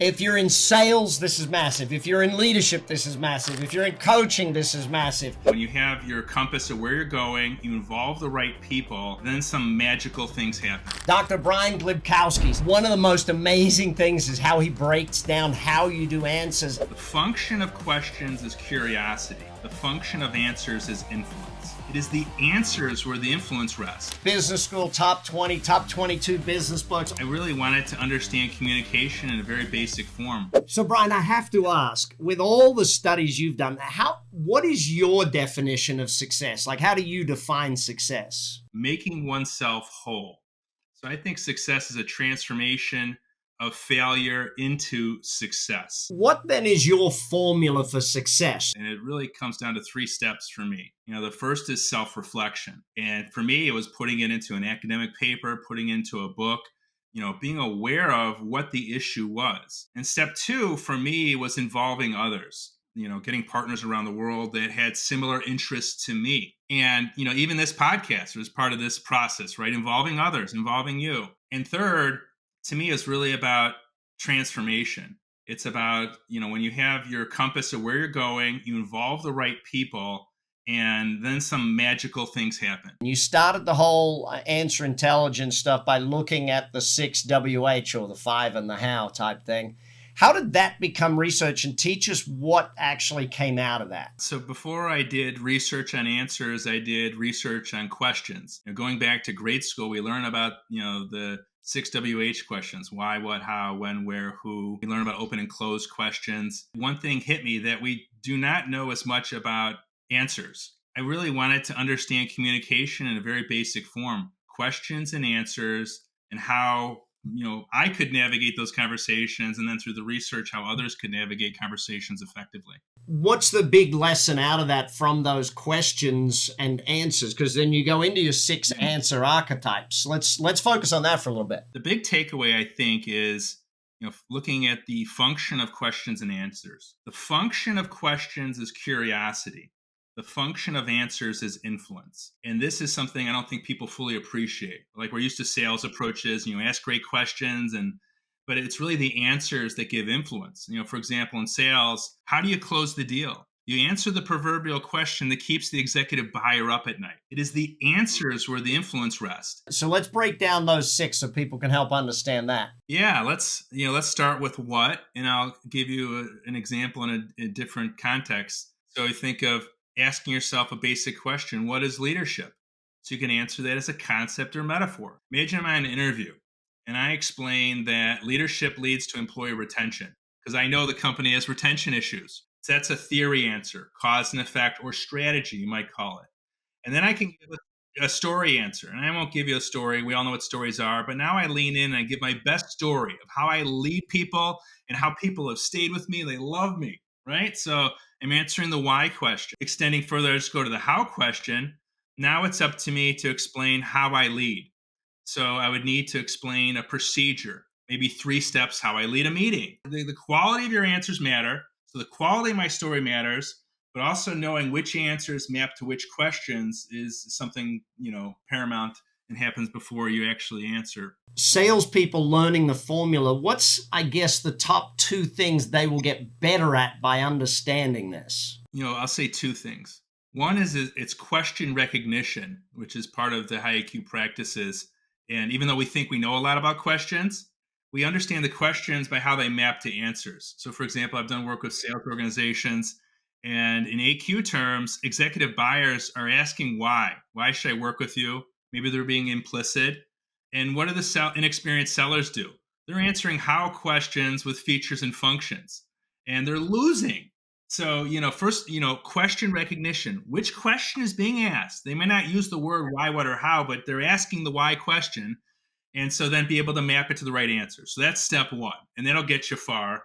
If you're in sales, this is massive. If you're in leadership, this is massive. If you're in coaching, this is massive. When you have your compass of where you're going, you involve the right people, then some magical things happen. Dr. Brian Glibkowski, one of the most amazing things is how he breaks down how you do answers. The function of questions is curiosity. The function of answers is influence. It is the answers where the influence rests. Business school, top 20, top 22 business books. I really wanted to understand communication in a very basic form. So Brian, I have to ask, with all the studies you've done, what is your definition of success? Like, how do you define success? Making oneself whole. So I think success is a transformation of failure into success. What then is your formula for success? And it really comes down to 3 steps for me. The first is self-reflection. And for me, it was putting it into an academic paper, putting it into a book, being aware of what the issue was. And step 2 for me was involving others, getting partners around the world that had similar interests to me. And, even this podcast was part of this process, right? Involving others, involving you. And third, to me, is really about transformation. It's about, when you have your compass of where you're going, you involve the right people, and then some magical things happen. You started the whole answer intelligence stuff by looking at the 6WH or the 5 and the how type thing. How did that become research, and teach us what actually came out of that? So before I did research on answers, I did research on questions. Going back to grade school, we learn about, the 6WH questions: why, what, how, when, where, who. We learn about open and closed questions. One thing hit me that we do not know as much about answers. I really wanted to understand communication in a very basic form, questions and answers, and how I could navigate those conversations, and then through the research, how others could navigate conversations effectively. What's the big lesson out of that from those questions and answers? Because then you go into your 6 answer archetypes. Let's focus on that for a little bit. The big takeaway, I think, is looking at the function of questions and answers. The function of questions is curiosity. The function of answers is influence. And this is something I don't think people fully appreciate. Like, we're used to sales approaches, ask great questions, but it's really the answers that give influence. For example, in sales, how do you close the deal? You answer the proverbial question that keeps the executive buyer up at night. It is the answers where the influence rests. So let's break down those 6 so people can help understand that. Yeah, let's start with what, and I'll give you an example in a different context. So you think of asking yourself a basic question: what is leadership? So you can answer that as a concept or metaphor. Imagine I'm on an interview and I explain that leadership leads to employee retention because I know the company has retention issues. So that's a theory answer, cause and effect, or strategy, you might call it. And then I can give a story answer. And I won't give you a story. We all know what stories are. But now I lean in and I give my best story of how I lead people and how people have stayed with me. They love me, right? So I'm answering the why question. Extending further, I just go to the how question. Now it's up to me to explain how I lead. So I would need to explain a procedure, maybe 3 steps how I lead a meeting. The quality of your answers matter. So the quality of my story matters, but also knowing which answers map to which questions is something, paramount, and happens before you actually answer. Salespeople learning the formula, what's, I guess, the top 2 things they will get better at by understanding this? I'll say 2 things. One is it's question recognition, which is part of the high IQ practices. And even though we think we know a lot about questions, we understand the questions by how they map to answers. So, for example, I've done work with sales organizations, and in AQ terms, executive buyers are asking why. Why should I work with you? Maybe they're being implicit. And what do the inexperienced sellers do? They're answering how questions with features and functions, and they're losing. So, first, question recognition. Which question is being asked? They may not use the word why, what, or how, but they're asking the why question. And so then be able to map it to the right answer. So that's step 1, and that'll get you far.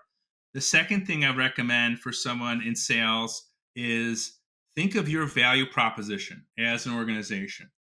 The second thing I recommend for someone in sales is think of your value proposition as an organization.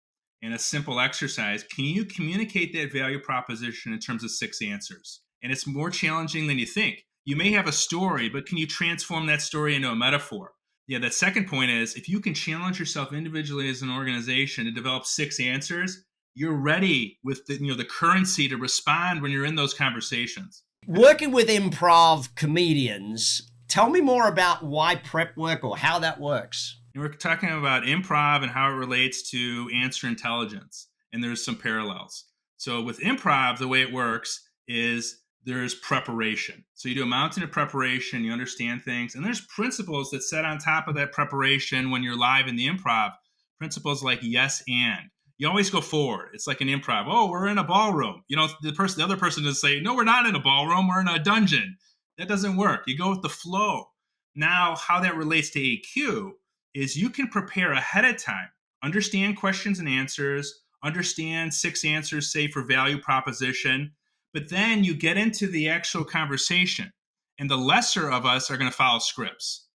And a simple exercise: can you communicate that value proposition in terms of 6 answers? And it's more challenging than you think. You may have a story, but can you transform that story into a metaphor? Yeah, that second point is, if you can challenge yourself individually as an organization to develop 6 answers, you're ready with the currency to respond when you're in those conversations. Working with improv comedians, tell me more about why prep work or how that works. And we're talking about improv and how it relates to answer intelligence. And there's some parallels. So with improv, the way it works is there's preparation. So you do a mountain of preparation, you understand things, and there's principles that set on top of that preparation when you're live in the improv. Principles like yes and. You always go forward. It's like an improv. Oh, we're in a ballroom. The other person does say, no, we're not in a ballroom. We're in a dungeon. That doesn't work. You go with the flow. Now, how that relates to AQ is you can prepare ahead of time, understand questions and answers, understand 6 answers, say, for value proposition, but then you get into the actual conversation. And the lesser of us are going to follow scripts.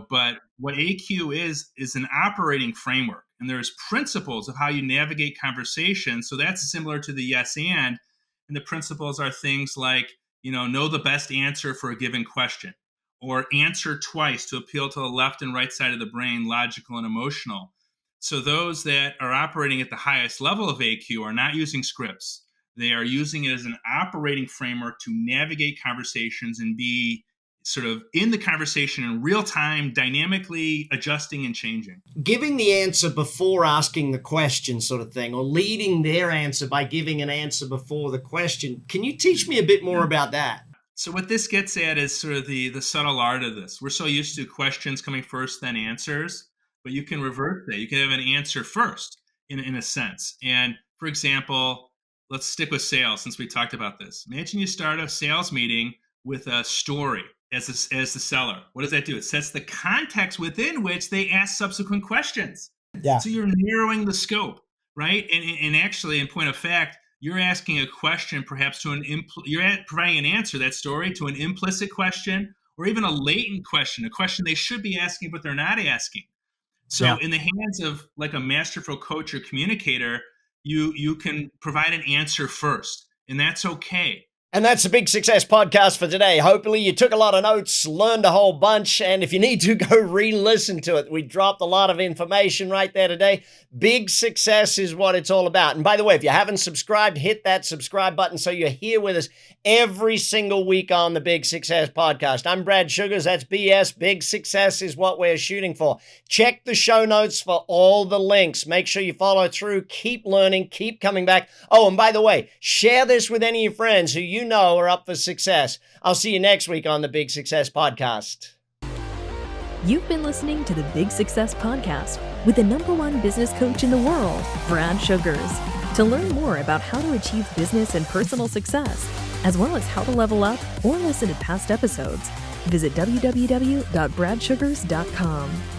But what AQ is an operating framework, and there's principles of how you navigate conversation. So that's similar to the yes and the principles are things like, know the best answer for a given question, or answer twice to appeal to the left and right side of the brain, logical and emotional. So those that are operating at the highest level of AQ are not using scripts. They are using it as an operating framework to navigate conversations and be sort of in the conversation in real time, dynamically adjusting and changing. Giving the answer before asking the question sort of thing, or leading their answer by giving an answer before the question. Can you teach me a bit more about that? So what this gets at is sort of the subtle art of this. We're so used to questions coming first, then answers, but you can reverse that. You can have an answer first in a sense. And for example, let's stick with sales since we talked about this. Imagine you start a sales meeting with a story as the seller. What does that do? It sets the context within which they ask subsequent questions. Yeah. So you're narrowing the scope, right? And actually, in point of fact, you're asking a question perhaps you're providing an answer, that story, to an implicit question or even a latent question, a question they should be asking but they're not asking. So in the hands of like a masterful coach or communicator, you can provide an answer first, and that's okay. And that's the Big Success Podcast for today. Hopefully you took a lot of notes, learned a whole bunch, and if you need to, go re-listen to it. We dropped a lot of information right there today. Big success is what it's all about. And by the way, if you haven't subscribed, hit that subscribe button so you're here with us every single week on the Big Success Podcast. I'm Brad Sugars. That's BS. Big success is what we're shooting for. Check the show notes for all the links. Make sure you follow through. Keep learning. Keep coming back. Oh, and by the way, share this with any of your friends who you know are up for success. I'll see you next week on the Big Success Podcast. You've been listening to the Big Success Podcast with the #1 business coach in the world, Brad Sugars. To learn more about how to achieve business and personal success, as well as how to level up or listen to past episodes, visit www.bradsugars.com.